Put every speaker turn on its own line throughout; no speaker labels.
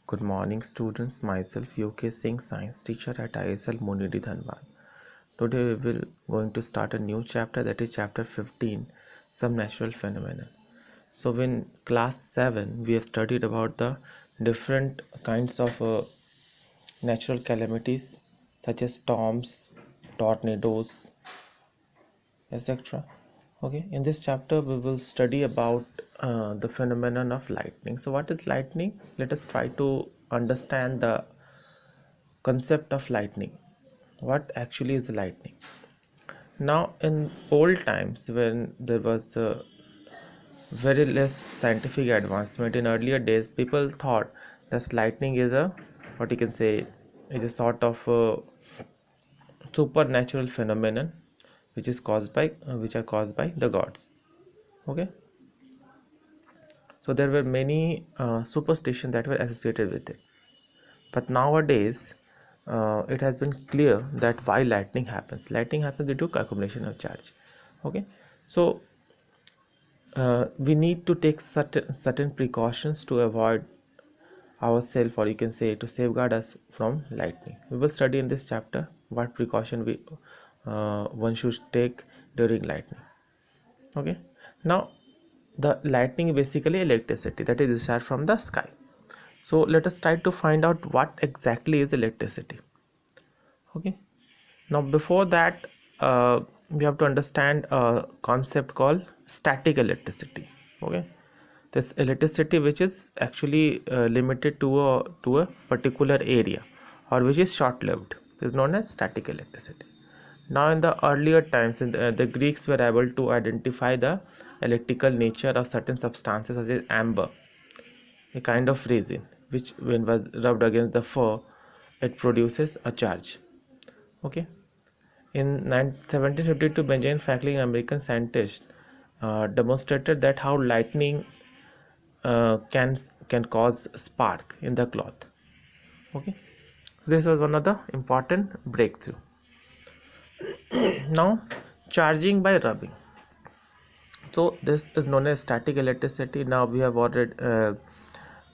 Good morning, students. Myself, UK Singh, science teacher at ISL Munidi Dhanbad. Today we will going to start a new chapter, that is chapter 15, some natural phenomena. So in class 7, we have studied about the different kinds of natural calamities such as storms, tornadoes, etc. Okay, in this chapter we will study about the phenomenon of lightning. So what is lightning? Let us try to understand the concept of lightning. What actually is lightning? Now in old times, when there was very less scientific advancement, in earlier days people thought that lightning is a, what you can say, is a sort of supernatural phenomenon which is caused by which are caused by the gods. Okay, so there were many superstitions that were associated with it, but nowadays it has been clear that why lightning happens due to accumulation of charge. Okay, so we need to take certain precautions to avoid ourselves, or you can say to safeguard us from lightning. We will study in this chapter what precaution we one should take during lightning. Okay, now the lightning is basically electricity that is discharged from the sky. So let us try to find out what exactly is electricity. Okay, now before that we have to understand a concept called static electricity. Okay, this electricity which is actually limited to a particular area, or which is short lived, is known as static electricity. Now in the earlier times, the Greeks were able to identify the electrical nature of certain substances such as amber, a kind of resin which when was rubbed against the fur, it produces a charge. Okay, in 1752, Benjamin Franklin, American scientist, demonstrated that how lightning can cause spark in the cloth. Okay, so this was one of the important breakthrough. Now charging by rubbing, so this is known as static electricity. Now we have already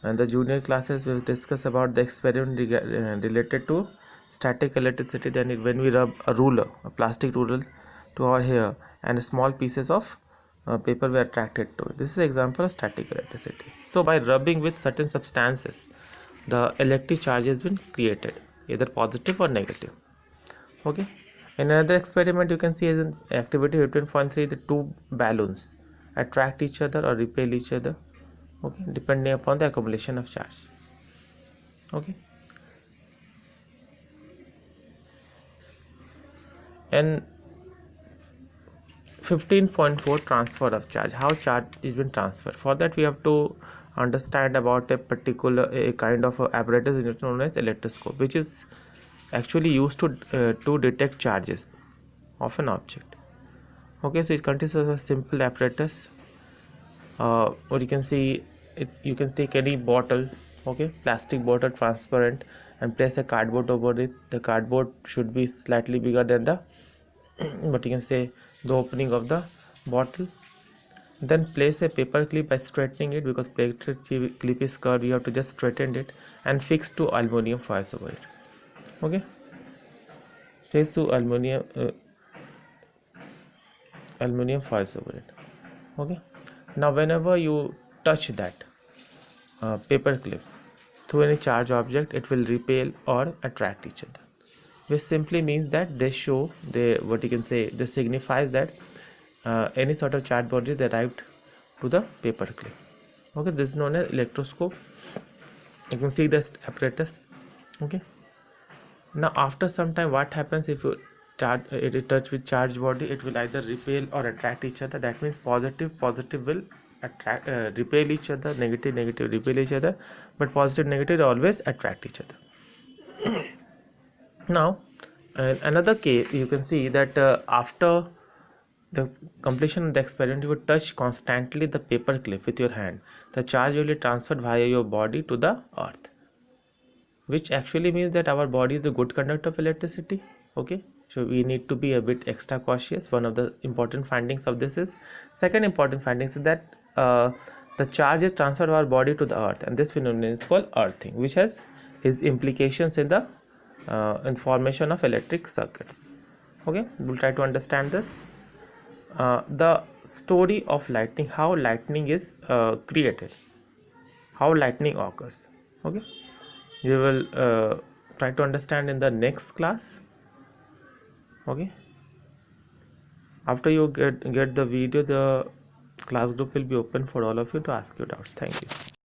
in the junior classes we will discuss about the experiment related to static electricity. Then when we rub a ruler, a plastic ruler, to our hair, and small pieces of paper were attracted to it. This is an example of static electricity. So by rubbing with certain substances, the electric charge has been created, either positive or negative. Okay, in another experiment you can see as an activity 15.3, the two balloons attract each other or repel each other, okay, depending upon the accumulation of charge. Okay, and 15.4, transfer of charge. How charge is been transferred? For that we have to understand about a particular a kind of apparatus known as electroscope, which is actually used to detect charges of an object. Okay, so it consists of a simple apparatus, or you can see it, you can take any bottle, okay, plastic bottle, transparent, and place a cardboard over it. The cardboard should be slightly bigger than the what you can say, the opening of the bottle. Then place a paper clip by straightening it, because paper clip is curved, you have to just straighten it, and fix to aluminum foils over it. Okay, place to aluminum foils over it. Okay, now whenever you touch that paper clip through any charge object, it will repel or attract each other, which simply means that they show, they, what you can say, they signifies that any sort of charge body is derived to the paper clip. Okay, this is known as electroscope. You can see this apparatus. Okay, now after some time, what happens if you touch with charge body, it will either repel or attract each other. That means positive will attract repel each other, negative repel each other, but positive negative always attract each other. Now another case, you can see that after the completion of the experiment, you would touch constantly the paper clip with your hand. The charge will be transferred via your body to the earth, which actually means that our body is a good conductor of electricity. Okay, so we need to be a bit extra cautious. One of the important findings of this is, second important findings is that the charge is transferred from our body to the earth, and this phenomenon is called earthing, which has its implications in the formation of electric circuits. Okay, we'll try to understand this. The story of lightning, how lightning is created, how lightning occurs. Okay, we will try to understand in the next class. Okay, after you get the video, the class group will be open for all of you to ask your doubts. Thank you.